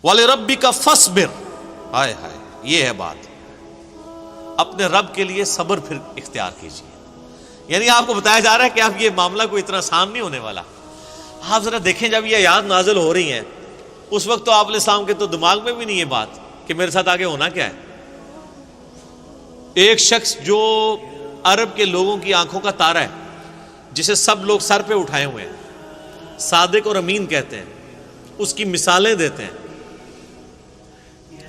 وَلِرَبِّكَ فَاصْبِرْ، ہائے ہائے، یہ ہے بات، اپنے رب کے لیے صبر پھر اختیار کیجیے۔ یعنی آپ کو بتایا جا رہا ہے کہ اب یہ معاملہ کوئی اتنا آسان نہیں ہونے والا۔ آپ ذرا دیکھیں، جب یہ آیات نازل ہو رہی ہیں اس وقت تو آپ علیہ السلام کے تو دماغ میں بھی نہیں یہ بات کہ میرے ساتھ آگے ہونا کیا ہے۔ ایک شخص جو عرب کے لوگوں کی آنکھوں کا تارا ہے، جسے سب لوگ سر پہ اٹھائے ہوئے ہیں، صادق اور امین کہتے ہیں، اس کی مثالیں دیتے ہیں،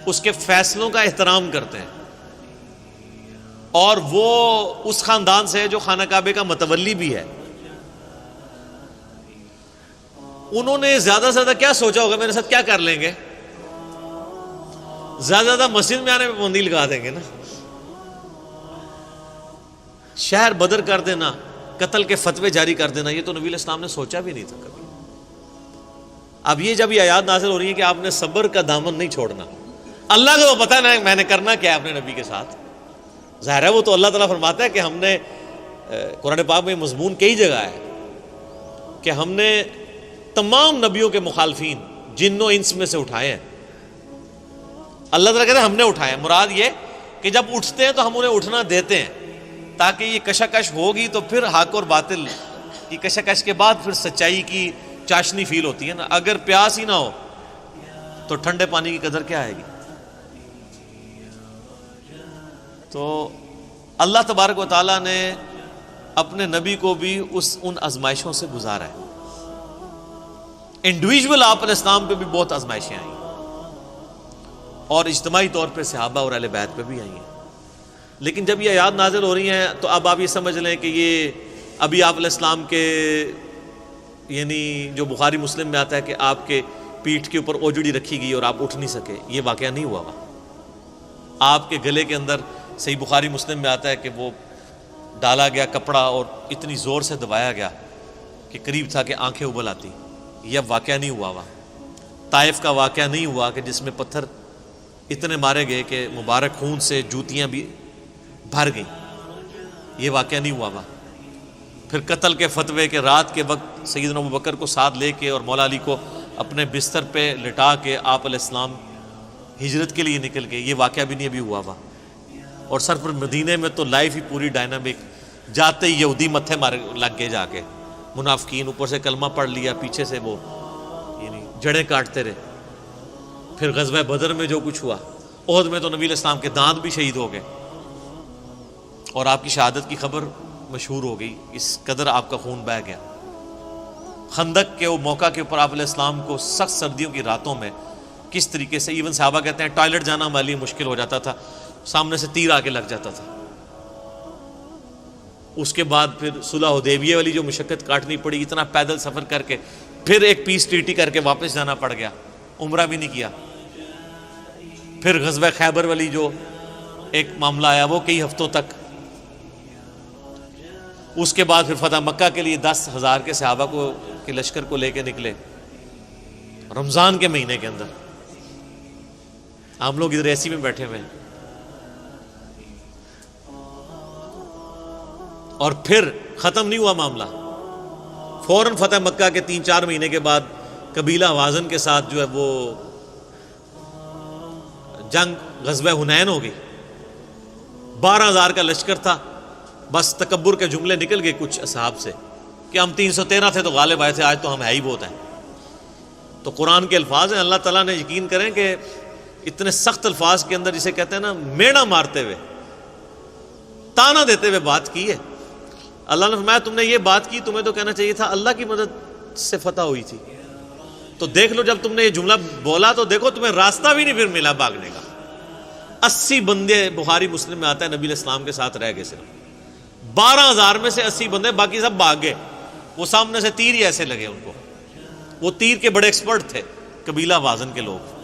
اس کے فیصلوں کا احترام کرتے ہیں، اور وہ اس خاندان سے ہے جو خانہ کعبے کا متولی بھی ہے۔ انہوں نے زیادہ سے زیادہ کیا سوچا ہوگا، میرے ساتھ کیا کر لیں گے؟ زیادہ سے زیادہ مسجد میں آنے میں پابندی لگا دیں گے نا، شہر بدر کر دینا، قتل کے فتوے جاری کر دینا، یہ تو نبی علیہ السلام نے سوچا بھی نہیں تھا کبھی۔ اب یہ جب یہ آیات نازل ہو رہی ہے کہ آپ نے صبر کا دامن نہیں چھوڑنا، اللہ کو پتہ نہ میں نے کرنا کیا ہے اپنے نبی کے ساتھ، ظاہر ہے وہ تو اللہ تعالیٰ فرماتا ہے کہ ہم نے قرآن پاک میں مضمون کئی جگہ ہے کہ ہم نے تمام نبیوں کے مخالفین جن و انس میں سے اٹھائے ہیں۔ اللہ تعالیٰ کہتے ہیں ہم نے اٹھائے ہیں، مراد یہ کہ جب اٹھتے ہیں تو ہم انہیں اٹھنا دیتے ہیں، تاکہ یہ کشاکش ہوگی تو پھر حق اور باطل کی کشاکش کے بعد پھر سچائی کی چاشنی فیل ہوتی ہے نا۔ اگر پیاس ہی نہ ہو تو ٹھنڈے پانی کی قدر کیا آئے گی؟ تو اللہ تبارک و تعالیٰ نے اپنے نبی کو بھی ان آزمائشوں سے گزارا ہے۔ انڈیویجول آپ علیہ السلام پہ بھی بہت آزمائشیں آئیں، اور اجتماعی طور پہ صحابہ اور اہل بیت پہ بھی آئی ہیں۔ لیکن جب یہ آیات نازل ہو رہی ہیں تو اب آپ یہ سمجھ لیں کہ یہ ابھی آپ علیہ السلام کے، یعنی جو بخاری مسلم میں آتا ہے کہ آپ کے پیٹھ کے اوپر اوجڑی رکھی گئی اور آپ اٹھ نہیں سکے، یہ واقعہ نہیں ہوا۔ آپ کے گلے کے اندر، صحیح بخاری مسلم میں آتا ہے کہ وہ ڈالا گیا کپڑا اور اتنی زور سے دبایا گیا کہ قریب تھا کہ آنکھیں ابل آتی، یہ واقعہ نہیں ہوا۔ طائف کا واقعہ نہیں ہوا کہ جس میں پتھر اتنے مارے گئے کہ مبارک خون سے جوتیاں بھی بھر گئیں، یہ واقعہ نہیں ہوا۔ پھر قتل کے فتوے کے رات کے وقت سیدنا ابوبکر کو ساتھ لے کے اور مولا علی کو اپنے بستر پہ لٹا کے آپ علیہ السلام ہجرت کے لیے نکل گئے، یہ واقعہ بھی نہیں ابھی ہوا۔ اور سر پر مدینے میں تو لائف ہی پوری ڈائنامک، جاتے ہی یہودی متھے مارے لگ گئے، جا کے منافقین، اوپر سے کلمہ پڑھ لیا، پیچھے سے وہ یعنی جڑیں کاٹتے رہے۔ پھر غزوہ بدر میں جو کچھ ہوا، احد میں تو نبی علیہ السلام کے دانت بھی شہید ہو گئے، اور آپ کی شہادت کی خبر مشہور ہو گئی، اس قدر آپ کا خون بہہ گیا۔ خندق کے وہ موقع کے اوپر آپ علیہ السلام کو سخت سردیوں کی راتوں میں کس طریقے سے، ایون صحابہ کہتے ہیں ٹوائلٹ جانا ہمارے لیے مشکل ہو جاتا تھا، سامنے سے تیر آ کے لگ جاتا تھا۔ اس کے بعد پھر صلح حدیبیہ والی جو مشقت کاٹنی پڑی، اتنا پیدل سفر کر کے، پھر ایک پیس ٹریٹی کر کے واپس جانا پڑ گیا، عمرہ بھی نہیں کیا۔ پھر غزوہ خیبر والی جو ایک معاملہ آیا، وہ کئی ہفتوں تک۔ اس کے بعد پھر فتح مکہ کے لیے 10,000 کے صحابہ کو کے لشکر کو لے کے نکلے رمضان کے مہینے کے اندر۔ ہم لوگ ادھر ایسی میں بیٹھے ہوئے ہیں، اور پھر ختم نہیں ہوا معاملہ، فوراً فتح مکہ کے 3-4 مہینے کے بعد قبیلہ حوازن کے ساتھ جو ہے وہ جنگ غزوہ حنین ہو گئی۔ 12,000 کا لشکر تھا، بس تکبر کے جملے نکل گئے کچھ اصحاب سے کہ ہم 313 تھے تو غالب آئے تھے، آج تو ہم ہے ہی بہت ہیں۔ تو قرآن کے الفاظ ہیں، اللہ تعالیٰ نے یقین کریں کہ اتنے سخت الفاظ کے اندر، جسے کہتے ہیں نا میڑا مارتے ہوئے، تانا دیتے ہوئے بات کی ہے۔ اللہ نے فرمایا تم نے یہ بات کی، تمہیں تو کہنا چاہیے تھا اللہ کی مدد سے فتح ہوئی تھی۔ تو دیکھ لو، جب تم نے یہ جملہ بولا تو دیکھو تمہیں راستہ بھی نہیں پھر ملا بھاگنے کا۔ 80 بندے بخاری مسلم میں آتا ہے نبی علیہ السلام کے ساتھ رہ گئے، صرف 12,000 میں سے 80 بندے، باقی سب بھاگ گئے۔ وہ سامنے سے تیر ہی ایسے لگے ان کو، وہ تیر کے بڑے ایکسپرٹ تھے قبیلہ وازن کے لوگ۔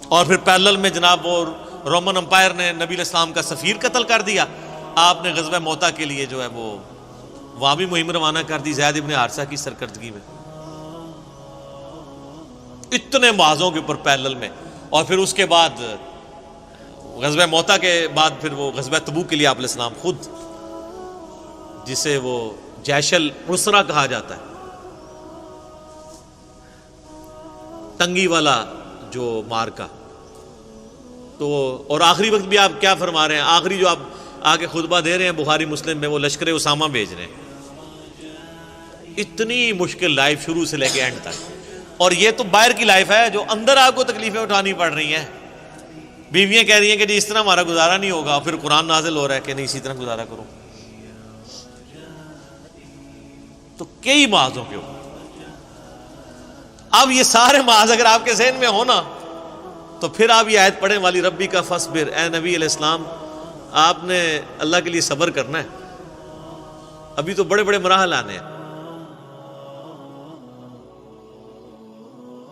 اور پھر پیرلل میں جناب وہ رومن امپائر نے نبی علیہ السلام کا سفیر قتل کر دیا، آپ نے غزوہ موتا کے لیے جو ہے وہ وہاں بھی مہم روانہ کر دی زید ابن حارثہ کی سرکردگی میں، اتنے معاذوں کے اوپر پیرلل میں۔ اور پھر اس کے بعد غزوہ موتا کے بعد پھر وہ غزوہ تبوک کے لیے آپ علیہ السلام خود، جسے وہ جیش العسرہ کہا جاتا ہے، تنگی والا جو مارکا. تو اور آخری وقت بھی آپ کیا فرما رہے ہیں؟ آخری جو آپ آگے خطبہ دے رہے ہیں بخاری مسلم میں، وہ لشکر اسامہ بھیج رہے ہیں. اتنی مشکل لائف شروع سے لے کے اینڈ تک. اور یہ تو باہر کی لائف ہے، جو اندر آپ کو تکلیفیں اٹھانی پڑ رہی ہیں. بیویاں کہہ رہی ہیں کہ جی اس طرح ہمارا گزارا نہیں ہوگا، پھر قرآن نازل ہو رہا ہے کہ نہیں اسی طرح گزارا کرو. تو کئی معاذوں کے اوپر. اب یہ سارے معاذ اگر آپ کے ذہن میں ہو نا، تو پھر آپ یہ آیت پڑھیں والی ربی کا فصبر، اے نبی علیہ السلام آپ نے اللہ کے لیے صبر کرنا ہے. ابھی تو بڑے بڑے مراحل آنے ہیں.